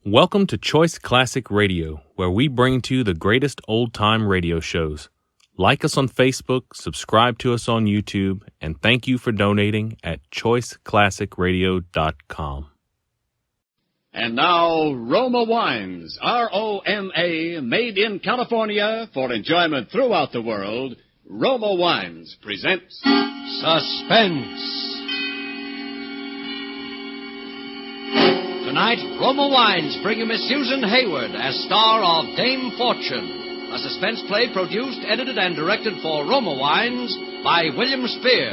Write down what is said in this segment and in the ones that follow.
Welcome to Choice Classic Radio, where we bring to you the greatest old-time radio shows. Like us on Facebook, subscribe to us on YouTube, and thank you for donating at choiceclassicradio.com. And now, Roma Wines, R-O-M-A, made in California for enjoyment throughout the world. Roma Wines presents Suspense. Tonight, Roma Wines bring you Miss Susan Hayward as star of Dame Fortune, a suspense play produced, edited, and directed for Roma Wines by William Spear.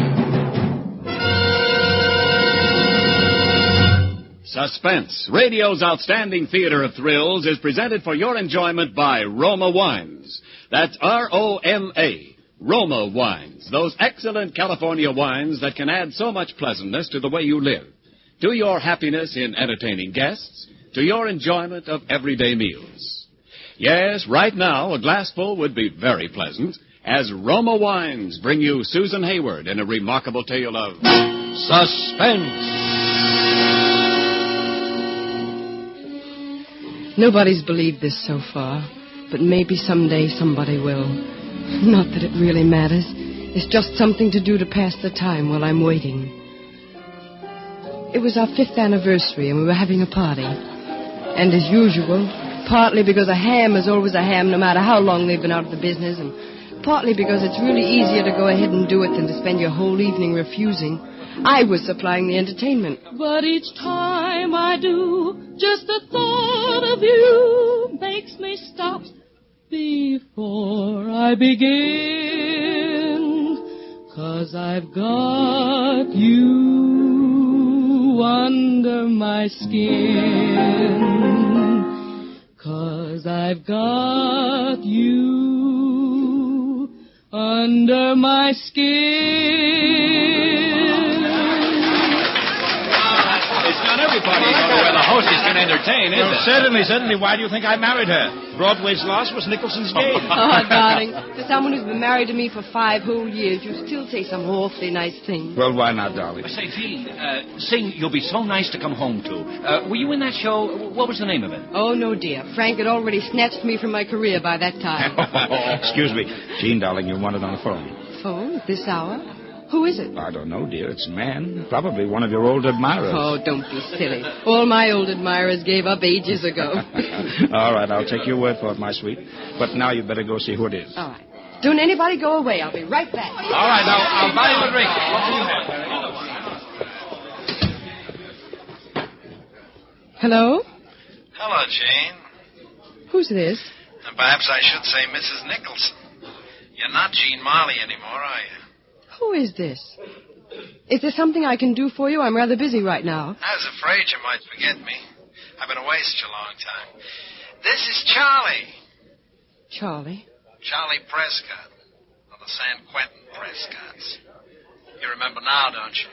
Suspense, radio's outstanding theater of thrills, is presented for your enjoyment by Roma Wines. That's R-O-M-A, Roma Wines, those excellent California wines that can add so much pleasantness to the way you live. To your happiness in entertaining guests, to your enjoyment of everyday meals. Yes, right now, a glassful would be very pleasant, as Roma Wines bring you Susan Hayward in a remarkable tale of Suspense. Nobody's believed this so far, but maybe someday somebody will. Not that it really matters. It's just something to do to pass the time while I'm waiting. It was our 5th anniversary, and we were having a party. And as usual, partly because a ham is always a ham no matter how long they've been out of the business, and partly because it's really easier to go ahead and do it than to spend your whole evening refusing, I was supplying the entertainment. But each time I do, just the thought of you makes me stop before I begin. 'Cause I've got you under my skin. 'Cause I've got you under my skin. It's not everybody where the hostess can entertain, is it? Certainly. Why do you think I married her? Broadway's loss was Nicholson's gain. Oh, darling, to someone who's been married to me for 5 whole years, you still say some awfully nice things. Well, why not, darling? Say, Phil, sing You'll Be So Nice to Come Home To. Were you in that show? What was the name of it? Oh, no, dear. Frank had already snatched me from my career by that time. Excuse me. Jean, darling, you wanted on the phone. Phone? At this hour? Who is it? I don't know, dear. It's a man. Probably one of your old admirers. Oh, don't be silly. All my old admirers gave up ages ago. All right, I'll take your word for it, my sweet. But now you better go see who it is. All right. Don't anybody go away. I'll be right back. All right, I'll buy you a drink. Hello? Hello, Jane. Who's this? And perhaps I should say Mrs. Nicholson. You're not Jean Marley anymore, are you? Who is this? Is there something I can do for you? I'm rather busy right now. I was afraid you might forget me. I've been away such a long time. This is Charlie. Charlie? Charlie Prescott. Of the San Quentin Prescotts. You remember now, don't you?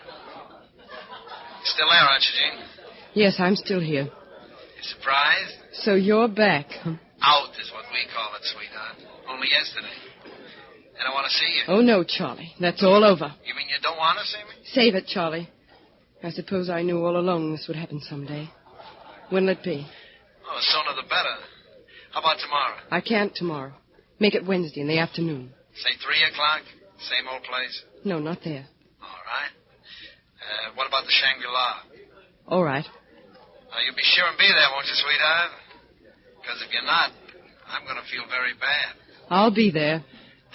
Still there, aren't you, Jean? Yes, I'm still here. You surprised? So you're back, huh? Out is what we call it, sweetheart. Only yesterday. And I want to see you. Oh, no, Charlie. That's all over. You mean you don't want to see me? Save it, Charlie. I suppose I knew all along this would happen someday. When'll it be? Oh, the sooner the better. How about tomorrow? I can't tomorrow. Make it Wednesday in the afternoon. Say 3 o'clock? Same old place? No, not there. All right. What about the Shangri-La? All right. You'll be sure and be there, won't you, sweetheart? Because if you're not, I'm going to feel very bad. I'll be there.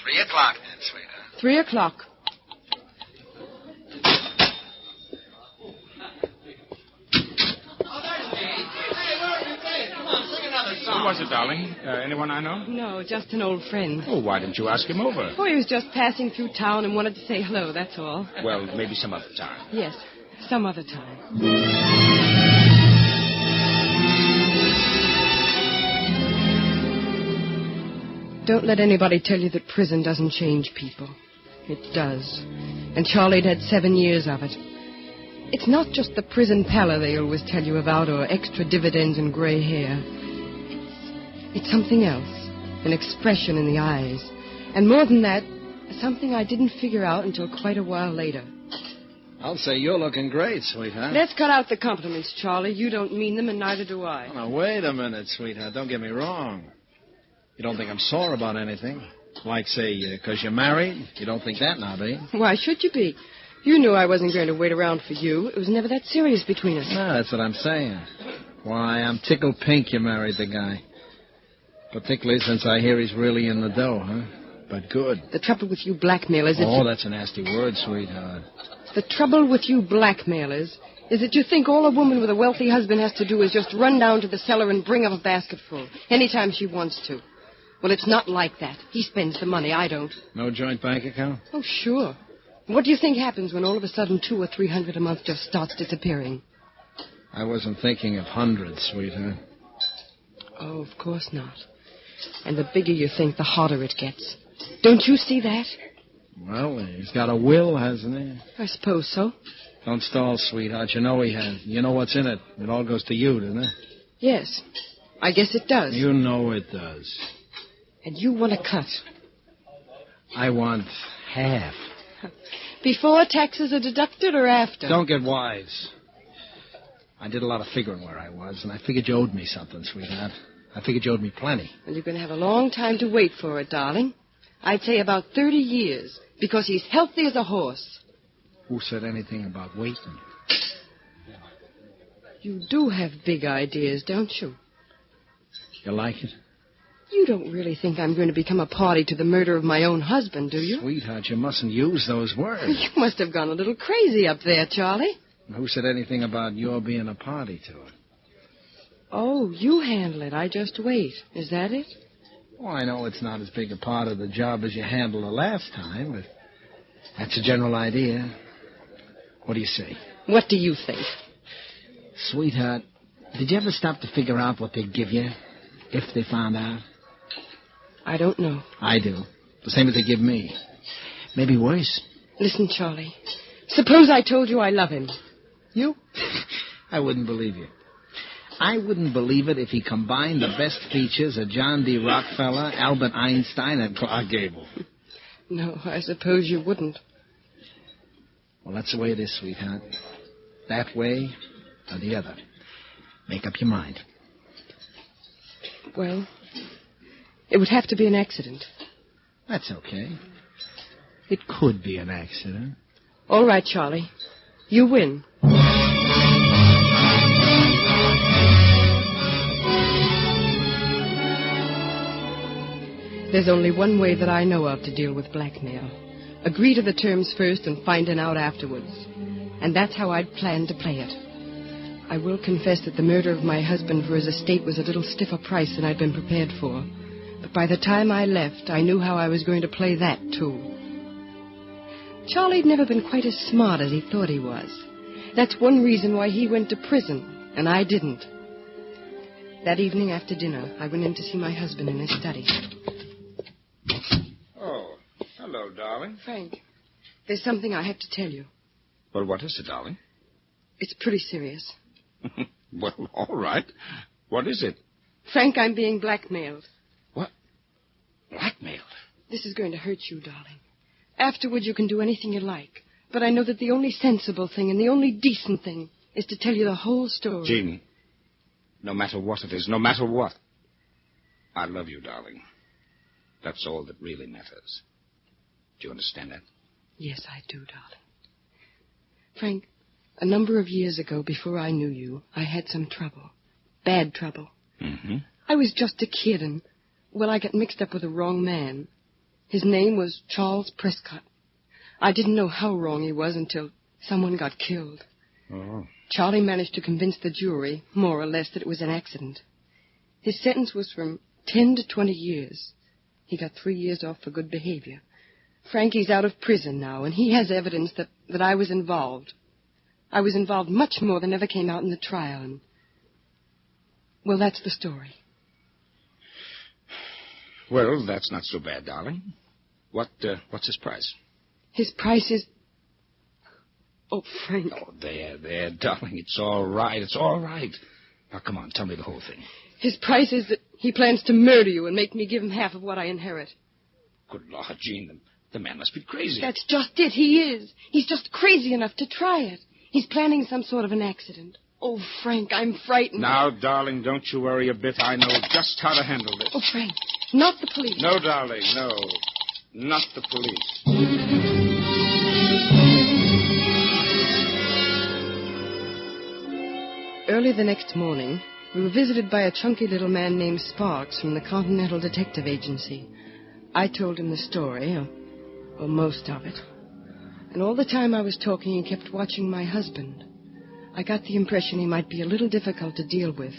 3 o'clock then, sweetheart. 3 o'clock. Who was it, darling? Anyone I know? No, just an old friend. Oh, why didn't you ask him over? Oh, he was just passing through town and wanted to say hello, that's all. Well, maybe some other time. Yes, some other time. Don't let anybody tell you that prison doesn't change people. It does. And Charlie'd had 7 years of it. It's not just the prison pallor they always tell you about or extra dividends and gray hair. It's something else. An expression in the eyes. And more than that, something I didn't figure out until quite a while later. I'll say you're looking great, sweetheart. Let's cut out the compliments, Charlie. You don't mean them, and neither do I. Oh, now, wait a minute, sweetheart. Don't get me wrong. You don't think I'm sore about anything? Like, say, because you're married? You don't think that now, do you? Why should you be? You knew I wasn't going to wait around for you. It was never that serious between us. No, that's what I'm saying. Why, I'm tickled pink you married the guy. Particularly since I hear he's really in the dough, huh? But good. The trouble with you blackmailers is... Oh, that's a nasty word, sweetheart. The trouble with you blackmailers is that you think all a woman with a wealthy husband has to do is just run down to the cellar and bring up a basketful anytime she wants to. Well, it's not like that. He spends the money. I don't. No joint bank account? Oh, sure. What do you think happens when all of a sudden $200 or $300 a month just starts disappearing? I wasn't thinking of hundreds, sweetheart. Oh, of course not. And the bigger you think, the harder it gets. Don't you see that? Well, he's got a will, hasn't he? I suppose so. Don't stall, sweetheart. You know he has. You know what's in it. It all goes to you, doesn't it? Yes. I guess it does. You know it does. And you want a cut. I want half. Before taxes are deducted or after? Don't get wise. I did a lot of figuring where I was, and I figured you owed me something, sweetheart. I figured you owed me plenty. Well, you're going to have a long time to wait for it, darling. I'd say about 30 years, because he's healthy as a horse. Who said anything about waiting? You do have big ideas, don't you? You like it? You don't really think I'm going to become a party to the murder of my own husband, do you? Sweetheart, you mustn't use those words. You must have gone a little crazy up there, Charlie. Who said anything about your being a party to it? Oh, you handle it. I just wait. Is that it? Well, I know it's not as big a part of the job as you handled the last time, but that's a general idea. What do you say? What do you think? Sweetheart, did you ever stop to figure out what they'd give you if they found out? I don't know. I do. The same as they give me. Maybe worse. Listen, Charlie. Suppose I told you I love him. You? I wouldn't believe you. I wouldn't believe it if he combined the best features of John D. Rockefeller, Albert Einstein, and Clark Gable. No, I suppose you wouldn't. Well, that's the way it is, sweetheart. That way or the other. Make up your mind. Well, it would have to be an accident. That's okay. It could be an accident. All right, Charlie. You win. There's only one way that I know of to deal with blackmail. Agree to the terms first and find it out afterwards. And that's how I'd planned to play it. I will confess that the murder of my husband for his estate was a little stiffer price than I'd been prepared for. But by the time I left, I knew how I was going to play that, too. Charlie'd never been quite as smart as he thought he was. That's one reason why he went to prison, and I didn't. That evening after dinner, I went in to see my husband in his study. Oh, hello, darling. Frank, there's something I have to tell you. Well, what is it, darling? It's pretty serious. Well, all right. What is it? Frank, I'm being blackmailed. What? Blackmailed? This is going to hurt you, darling. Afterward, you can do anything you like. But I know that the only sensible thing and the only decent thing is to tell you the whole story. Jean, no matter what it is, no matter what, I love you, darling. That's all that really matters. Do you understand that? Yes, I do, darling. Frank, a number of years ago, before I knew you, I had some trouble. Bad trouble. Mm-hmm. I was just a kid and, well, I got mixed up with the wrong man. His name was Charles Prescott. I didn't know how wrong he was until someone got killed. Oh. Charlie managed to convince the jury, more or less, that it was an accident. His sentence was from 10 to 20 years. He got 3 years off for good behavior. Frankie's out of prison now, and he has evidence that I was involved. I was involved much more than ever came out in the trial, and... well, that's the story. Well, that's not so bad, darling. What's his price? His price is... oh, Frank. Oh, there, darling. It's all right. It's all right. Now, come on, tell me the whole thing. His price is that he plans to murder you and make me give him half of what I inherit. Good Lord, Jean, The man must be crazy. That's just it. He is. He's just crazy enough to try it. He's planning some sort of an accident. Oh, Frank, I'm frightened. Now, darling, don't you worry a bit. I know just how to handle this. Oh, Frank, not the police. No, darling, no. Not the police. Early the next morning, we were visited by a chunky little man named Sparks from the Continental Detective Agency. I told him the story, or most of it. And all the time I was talking, he kept watching my husband. I got the impression he might be a little difficult to deal with.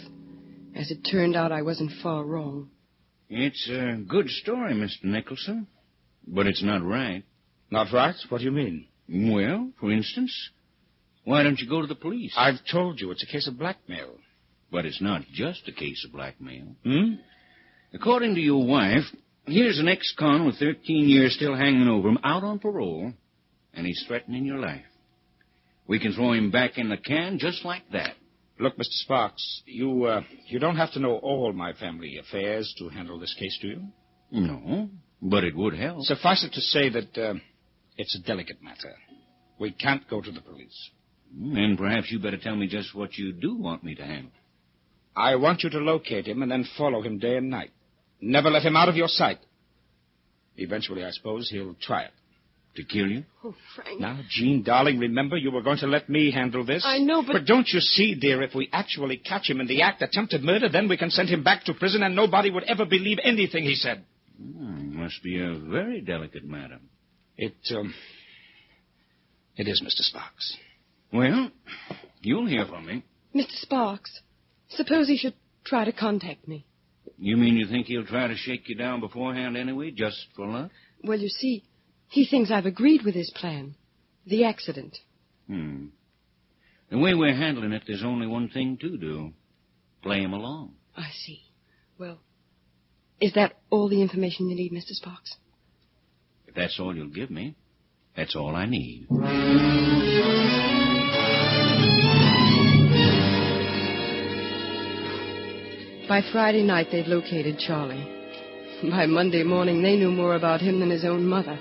As it turned out, I wasn't far wrong. It's a good story, Mr. Nicholson, but it's not right. Not right? What do you mean? Well, for instance, why don't you go to the police? I've told you it's a case of blackmail. But it's not just a case of blackmail. Hmm? According to your wife, here's an ex-con with 13 years still hanging over him, out on parole, and he's threatening your life. We can throw him back in the can just like that. Look, Mr. Sparks, you don't have to know all my family affairs to handle this case, do you? No, but it would help. Suffice it to say that it's a delicate matter. We can't go to the police. And perhaps you better tell me just what you do want me to handle. I want you to locate him and then follow him day and night. Never let him out of your sight. Eventually, I suppose, he'll try it. To kill you? Oh, Frank. Now, Jean, darling, remember you were going to let me handle this? I know, but... But don't you see, dear, if we actually catch him in the act, attempted murder, then we can send him back to prison and nobody would ever believe anything he said. Must be a very delicate matter. It is, Mr. Sparks. Well, you'll hear from me. Mr. Sparks, suppose he should try to contact me. You mean you think he'll try to shake you down beforehand anyway, just for luck? Well, you see, he thinks I've agreed with his plan. The accident. The way we're handling it, there's only one thing to do. Play him along. I see. Well, is that all the information you need, Mr. Sparks? If that's all you'll give me, that's all I need. By Friday night, they'd located Charlie. By Monday morning, they knew more about him than his own mother.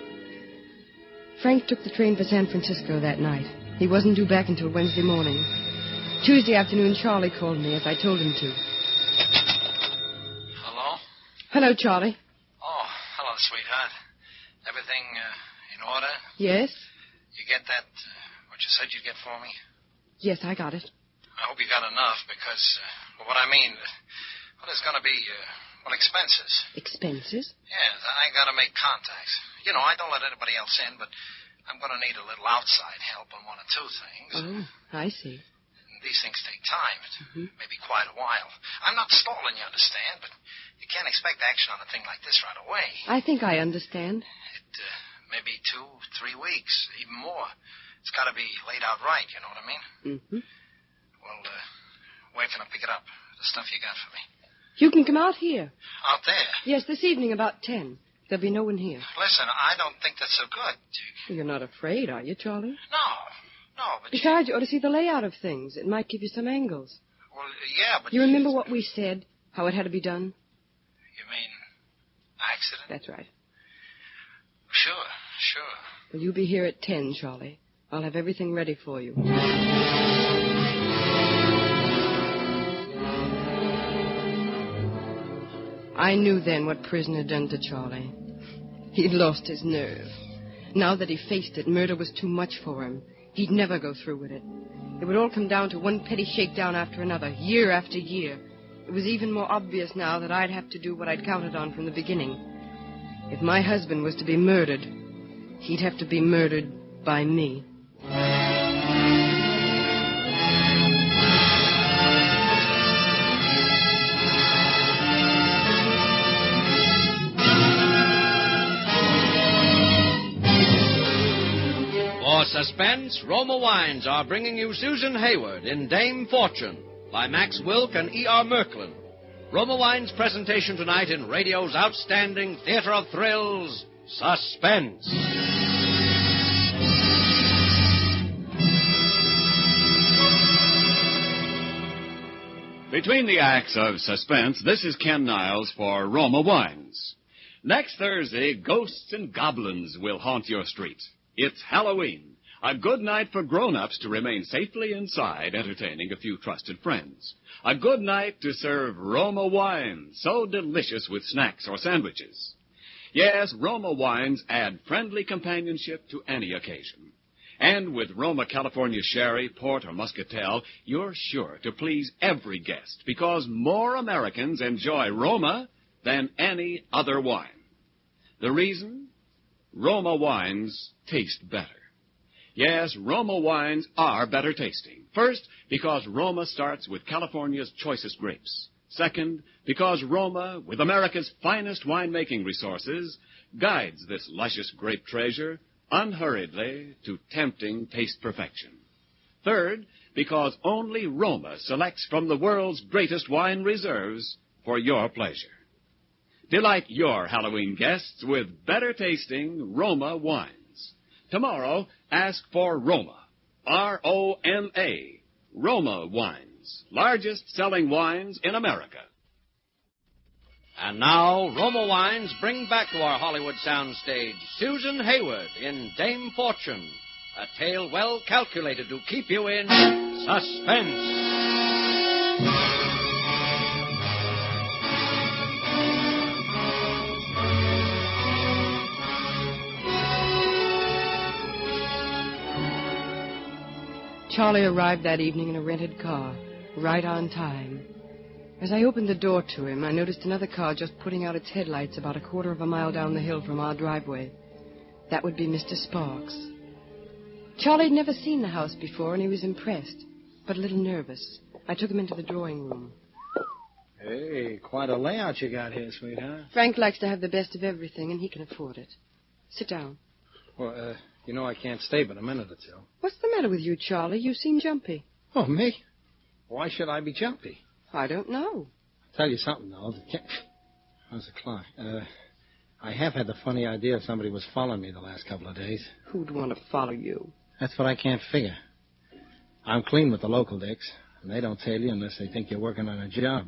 Frank took the train for San Francisco that night. He wasn't due back until Wednesday morning. Tuesday afternoon, Charlie called me, as I told him to. Hello? Hello, Charlie. Oh, hello, sweetheart. Everything in order? Yes? You get that, what you said you'd get for me? Yes, I got it. I hope you got enough, because, what I mean, there's going to be, expenses. Expenses? Yes, I got to make contacts. You know, I don't let anybody else in, but I'm going to need a little outside help on one or two things. Oh, I see. These things take time. Maybe quite a while. I'm not stalling, you understand, but you can't expect action on a thing like this right away. I think I understand. It may be 2, 3 weeks, even more. It's got to be laid out right, you know what I mean? Well, where can I pick it up? The stuff you got for me. You can come out here. Out there? Yes, this evening about 10. There'll be no one here. Listen, I don't think that's so good. You're not afraid, are you, Charlie? No, but... Besides, you ought to see the layout of things. It might give you some angles. Well, yeah, but... You remember what we said? How it had to be done? You mean accident? That's right. Sure. Well, you be here at 10, Charlie. I'll have everything ready for you. I knew then what prison had done to Charlie. He'd lost his nerve. Now that he faced it, murder was too much for him. He'd never go through with it. It would all come down to one petty shakedown after another, year after year. It was even more obvious now that I'd have to do what I'd counted on from the beginning. If my husband was to be murdered, he'd have to be murdered by me. For Suspense, Roma Wines are bringing you Susan Hayward in Dame Fortune by Max Wilk and E.R. Merklin. Roma Wines' presentation tonight in radio's outstanding theater of thrills, Suspense. Between the acts of Suspense, this is Ken Niles for Roma Wines. Next Thursday, ghosts and goblins will haunt your streets. It's Halloween, a good night for grown-ups to remain safely inside, entertaining a few trusted friends. A good night to serve Roma wine, so delicious with snacks or sandwiches. Yes, Roma wines add friendly companionship to any occasion. And with Roma California Sherry, Port, or Muscatel, you're sure to please every guest because more Americans enjoy Roma than any other wine. The reason? Roma wines taste better. Yes, Roma wines are better tasting. First, because Roma starts with California's choicest grapes. Second, because Roma, with America's finest winemaking resources, guides this luscious grape treasure unhurriedly to tempting taste perfection. Third, because only Roma selects from the world's greatest wine reserves for your pleasure. Delight your Halloween guests with better-tasting Roma wines. Tomorrow, ask for Roma, R-O-M-A, Roma wines, largest-selling wines in America. And now, Roma Wines bring back to our Hollywood soundstage Susan Hayward in Dame Fortune, a tale well calculated to keep you in suspense. Charlie arrived that evening in a rented car, right on time. As I opened the door to him, I noticed another car just putting out its headlights about a quarter of a mile down the hill from our driveway. That would be Mr. Sparks. Charlie had never seen the house before, and he was impressed, but a little nervous. I took him into the drawing room. Hey, quite a layout you got here, sweetheart. Frank likes to have the best of everything, and he can afford it. Sit down. Well, you know I can't stay but a minute or two. What's the matter with you, Charlie? You seem jumpy. Oh, me? Why should I be jumpy? I don't know. I'll tell you something, though. How's the clock? I have had the funny idea somebody was following me the last couple of days. Who'd want to follow you? That's what I can't figure. I'm clean with the local dicks, and they don't tell you unless they think you're working on a job.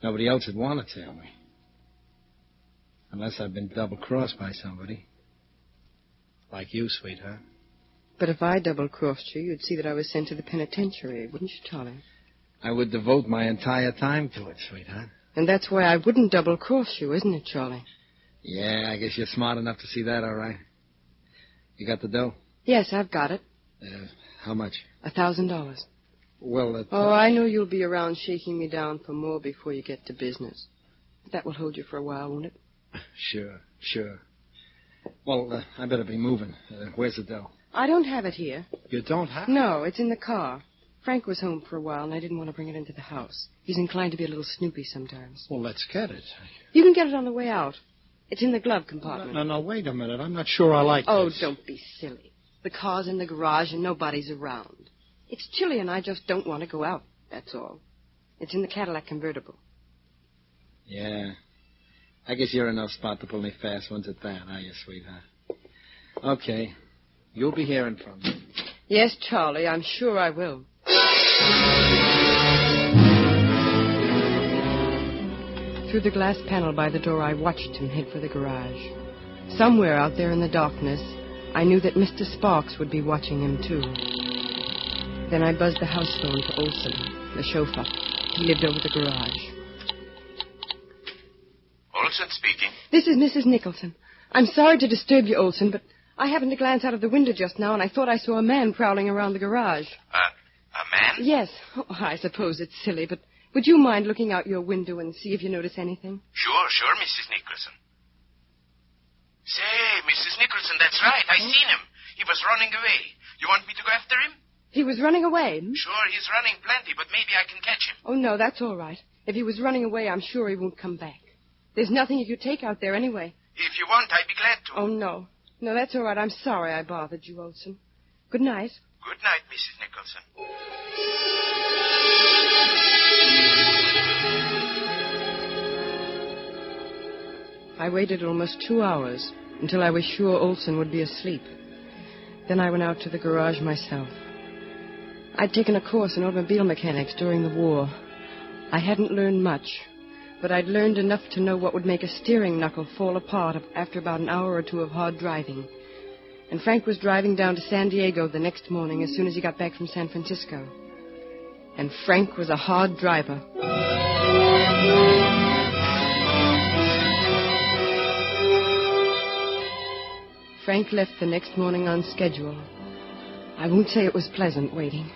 Nobody else would want to tell me. Unless I've been double-crossed by somebody. Like you, sweetheart. But if I double-crossed you, you'd see that I was sent to the penitentiary, wouldn't you, Charlie? I would devote my entire time to it, sweetheart. And that's why I wouldn't double-cross you, isn't it, Charlie? Yeah, I guess you're smart enough to see that, all right. You got the dough? Yes, I've got it. How much? $1,000. Well, Oh, I know you'll be around shaking me down for more before you get to business. But that will hold you for a while, won't it? Sure. Well, I better be moving. Where's the dough? I don't have it here. You don't have it? No, it's in the car. Frank was home for a while, and I didn't want to bring it into the house. He's inclined to be a little snoopy sometimes. Well, let's get it. You can get it on the way out. It's in the glove compartment. No, wait a minute. I'm not sure I like Oh, this. don't be silly. The car's in the garage, and nobody's around. It's chilly, and I just don't want to go out, that's all. It's in the Cadillac convertible. Yeah. I guess you're in no spot to pull any fast ones at that, are you, sweetheart? Okay. You'll be hearing from me. Yes, Charlie, I'm sure I will. Through the glass panel by the door, I watched him head for the garage. Somewhere out there in the darkness, I knew that Mr. Sparks would be watching him, too. Then I buzzed the house phone for Olson, the chauffeur. He lived over the garage. Olson speaking. This is Mrs. Nicholson. I'm sorry to disturb you, Olson, but I happened to glance out of the window just now, and I thought I saw a man prowling around the garage. A man? Yes. Oh, I suppose it's silly, but would you mind looking out your window and see if you notice anything? Sure, Mrs. Nicholson. Say, Mrs. Nicholson, that's right. I seen him. He was running away. You want me to go after him? He was running away? Sure, he's running plenty, but maybe I can catch him. Oh, no, that's all right. If he was running away, I'm sure he won't come back. There's nothing you could take out there anyway. If you want, I'd be glad to. Oh, no. No, that's all right. I'm sorry I bothered you, Olson. Good night. Good night, Mrs. Nicholson. I waited almost 2 hours until I was sure Olson would be asleep. Then I went out to the garage myself. I'd taken a course in automobile mechanics during the war. I hadn't learned much, but I'd learned enough to know what would make a steering knuckle fall apart after about an hour or two of hard driving. And Frank was driving down to San Diego the next morning as soon as he got back from San Francisco. And Frank was a hard driver. Frank left the next morning on schedule. I won't say it was pleasant waiting.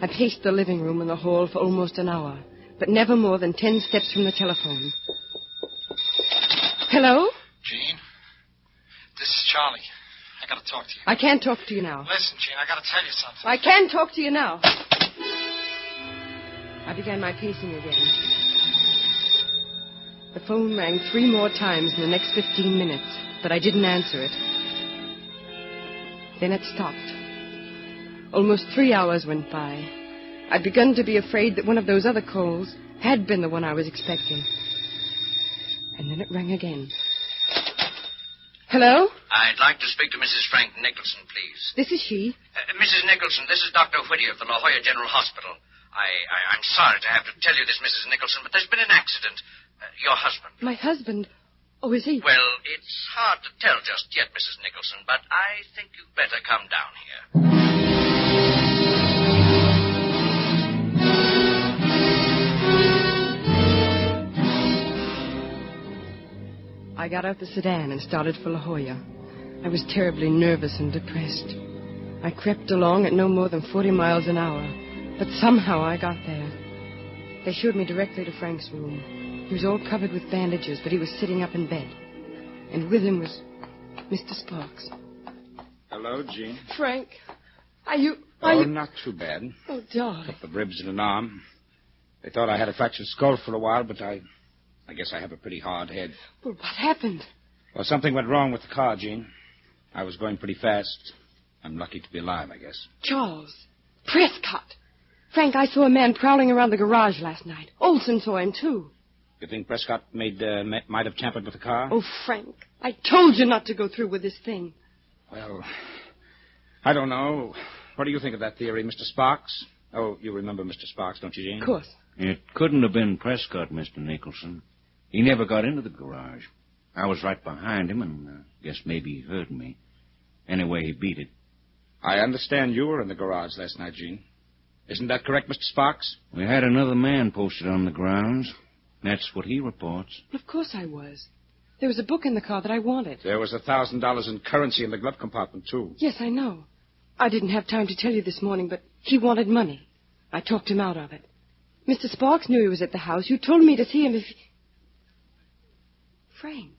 I paced the living room and the hall for almost an hour, but never more than 10 steps from the telephone. Hello? Gene, this is Charlie. I gotta talk to you. I can't talk to you now. Listen, Gene, I gotta tell you something. I can talk to you now. I began my pacing again. The phone rang 3 more times in the next 15 minutes, but I didn't answer it. Then it stopped. Almost 3 hours went by. I'd begun to be afraid that one of those other calls had been the one I was expecting. And then it rang again. Hello? I'd like to speak to Mrs. Frank Nicholson, please. This is she. Mrs. Nicholson, this is Dr. Whittier of the La Jolla General Hospital. I'm sorry to have to tell you this, Mrs. Nicholson, but there's been an accident. Your husband. My husband? Oh, is he? Well, it's hard to tell just yet, Mrs. Nicholson, but I think you'd better come down here. I got out the sedan and started for La Jolla. I was terribly nervous and depressed. I crept along at no more than 40 miles an hour, but somehow I got there. They showed me directly to Frank's room. He was all covered with bandages, but he was sitting up in bed. And with him was Mr. Sparks. Hello, Gene. Frank, are you... Not too bad. Oh, darling. A couple of ribs and an arm. They thought I had a fractured skull for a while, but I guess I have a pretty hard head. Well, what happened? Well, something went wrong with the car, Gene. I was going pretty fast. I'm lucky to be alive, I guess. Charles. Prescott. Frank, I saw a man prowling around the garage last night. Olson saw him, too. You think Prescott might have tampered with the car? Oh, Frank, I told you not to go through with this thing. Well, I don't know. What do you think of that theory, Mr. Sparks? Oh, you remember Mr. Sparks, don't you, Gene? Of course. It couldn't have been Prescott, Mr. Nicholson. He never got into the garage. I was right behind him, and guess maybe he heard me. Anyway, he beat it. I understand you were in the garage last night, Gene. Isn't that correct, Mr. Sparks? We had another man posted on the grounds. That's what he reports. Of course I was. There was a book in the car that I wanted. There was $1,000 in currency in the glove compartment, too. Yes, I know. I didn't have time to tell you this morning, but he wanted money. I talked him out of it. Mr. Sparks knew he was at the house. You told me to see him if he... Frank,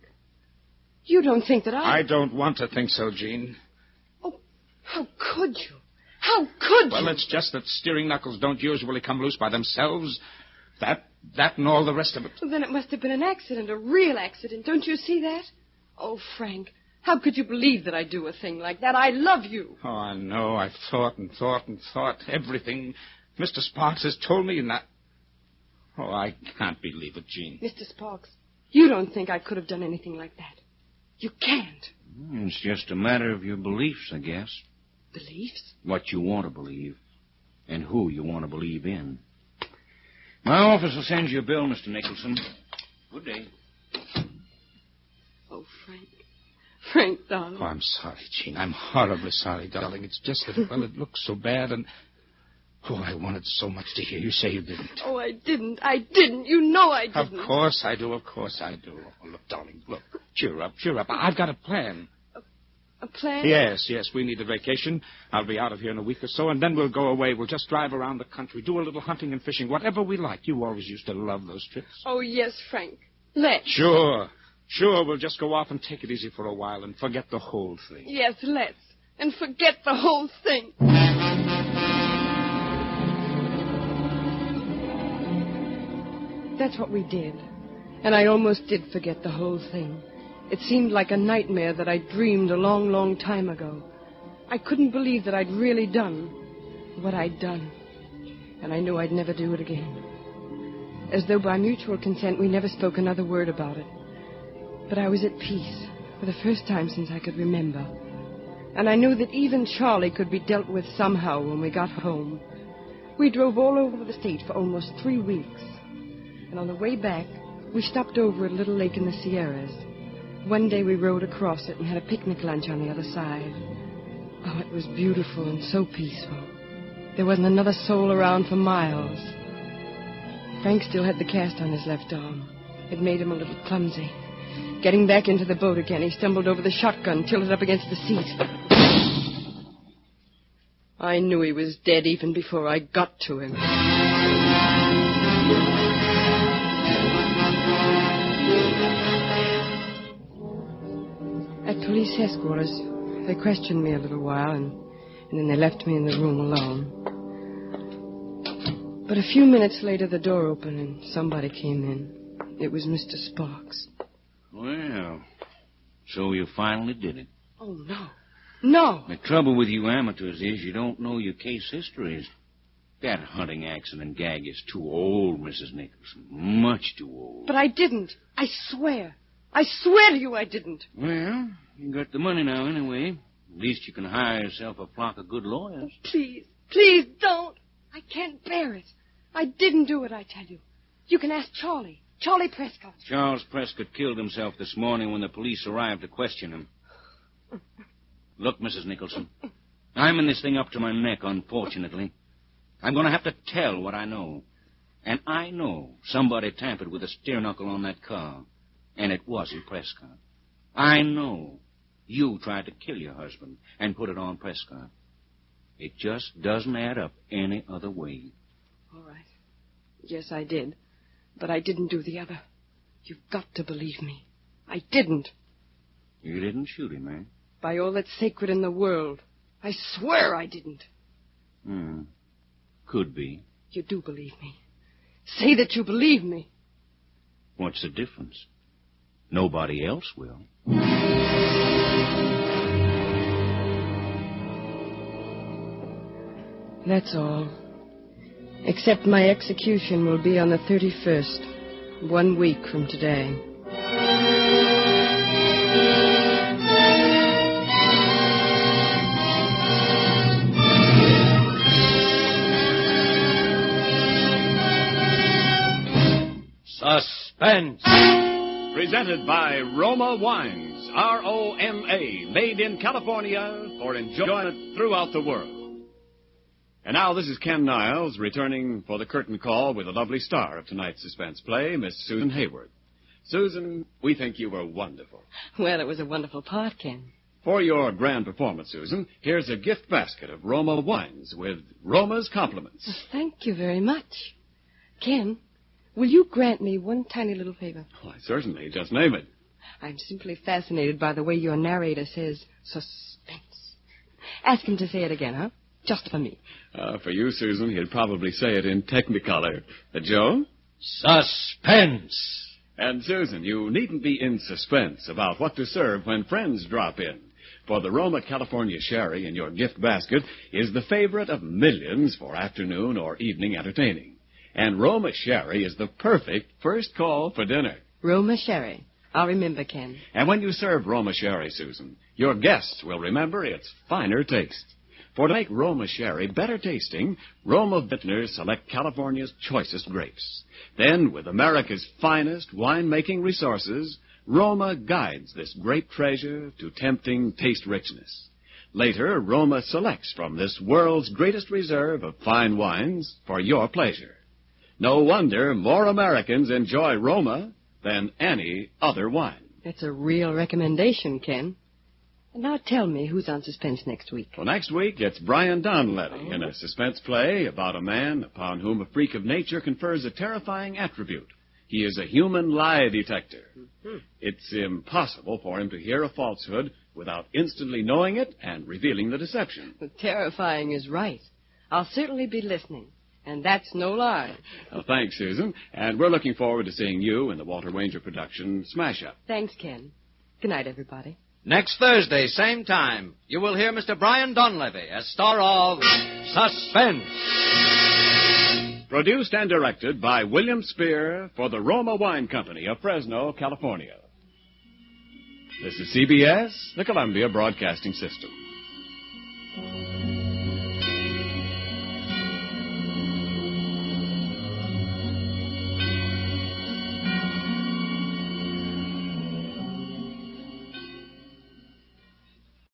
you don't think that I don't want to think so, Gene. Oh, how could you? How could you? Well, it's just that steering knuckles don't usually come loose by themselves. That and all the rest of it. Well, then it must have been an accident, a real accident. Don't you see that? Oh, Frank, how could you believe that I'd do a thing like that? I love you. Oh, I know. I've thought and thought and thought. Everything Mr. Sparks has told me, and that... Oh, I can't believe it, Gene. Mr. Sparks, you don't think I could have done anything like that. You can't. It's just a matter of your beliefs, I guess. Beliefs? What you want to believe, and who you want to believe in. My office will send you a bill, Mr. Nicholson. Good day. Oh, Frank. Frank, darling. Oh, I'm sorry, Gene. I'm horribly sorry, darling. It's just that, well, it looks so bad, and... Oh, I wanted so much to hear you say you didn't. Oh, I didn't. I didn't. You know I didn't. Of course I do. Of course I do. Oh, look, darling, look. Cheer up, cheer up. I've got a plan. A plan? Yes. We need a vacation. I'll be out of here in a week or so, and then we'll go away. We'll just drive around the country, do a little hunting and fishing, whatever we like. You always used to love those trips. Oh, yes, Frank. Let's. Sure. We'll just go off and take it easy for a while and forget the whole thing. Yes, let's. And forget the whole thing. That's what we did. And I almost did forget the whole thing. It seemed like a nightmare that I dreamed a long, long time ago. I couldn't believe that I'd really done what I'd done. And I knew I'd never do it again. As though by mutual consent, we never spoke another word about it. But I was at peace for the first time since I could remember. And I knew that even Charlie could be dealt with somehow when we got home. We drove all over the state for almost 3 weeks. And on the way back, We stopped over at a little lake in the Sierras. One day we rowed across it and had a picnic lunch on the other side. Oh, it was beautiful and so peaceful. There wasn't another soul around for miles. Frank still had the cast on his left arm. It made him a little clumsy. Getting back into the boat again, he stumbled over the shotgun, tilted up against the seat. I knew he was dead even before I got to him. At police headquarters, they questioned me a little while, and then they left me in the room alone. But a few minutes later, the door opened, and somebody came in. It was Mr. Sparks. Well, so you finally did it. Oh, no. No! The trouble with you amateurs is you don't know your case histories. That hunting accident gag is too old, Mrs. Nicholson. Much too old. But I didn't. I swear. I swear to you I didn't. Well, you got the money now anyway. At least you can hire yourself a flock of good lawyers. Please, please don't. I can't bear it. I didn't do it, I tell you. You can ask Charlie Prescott. Charles Prescott killed himself this morning when the police arrived to question him. Look, Mrs. Nicholson, I'm in this thing up to my neck, unfortunately. I'm going to have to tell what I know. And I know somebody tampered with the steer knuckle on that car. And it wasn't Prescott. I know you tried to kill your husband and put it on Prescott. It just doesn't add up any other way. All right. Yes, I did. But I didn't do the other. You've got to believe me. I didn't. You didn't shoot him, eh? By all that's sacred in the world. I swear I didn't. Could be. You do believe me. Say that you believe me. What's the difference? Nobody else will. That's all. Except my execution will be on the 31st, 1 week from today. Suspense! Presented by Roma Wines, R-O-M-A, made in California for enjoyment throughout the world. And now this is Ken Niles returning for the curtain call with the lovely star of tonight's suspense play, Miss Susan Hayward. Susan, we think you were wonderful. Well, it was a wonderful part, Ken. For your grand performance, Susan, here's a gift basket of Roma Wines with Roma's compliments. Thank you very much. Ken, will you grant me one tiny little favor? Why, certainly. Just name it. I'm simply fascinated by the way your narrator says suspense. Ask him to say it again, huh? Just for me. For you, Susan, he'd probably say it in Technicolor. Joe? Suspense! And, Susan, you needn't be in suspense about what to serve when friends drop in. For the Roma California Sherry in your gift basket is the favorite of millions for afternoon or evening entertaining. And Roma Sherry is the perfect first call for dinner. Roma Sherry. I'll remember, Ken. And when you serve Roma Sherry, Susan, your guests will remember its finer taste. For to make Roma Sherry better tasting, Roma vintners select California's choicest grapes. Then, with America's finest wine-making resources, Roma guides this grape treasure to tempting taste richness. Later, Roma selects from this world's greatest reserve of fine wines for your pleasure. No wonder more Americans enjoy Roma than any other wine. That's a real recommendation, Ken. And now tell me who's on Suspense next week. Well, next week, it's Brian Donlevy in a suspense play about a man upon whom a freak of nature confers a terrifying attribute. He is a human lie detector. Mm-hmm. It's impossible for him to hear a falsehood without instantly knowing it and revealing the deception. Well, terrifying is right. I'll certainly be listening. And that's no lie. Well, thanks, Susan. And we're looking forward to seeing you in the Walter Wanger production, Smash Up. Thanks, Ken. Good night, everybody. Next Thursday, same time, you will hear Mr. Brian Donlevy as star of Suspense. Produced and directed by William Spear for the Roma Wine Company of Fresno, California. This is CBS, the Columbia Broadcasting System.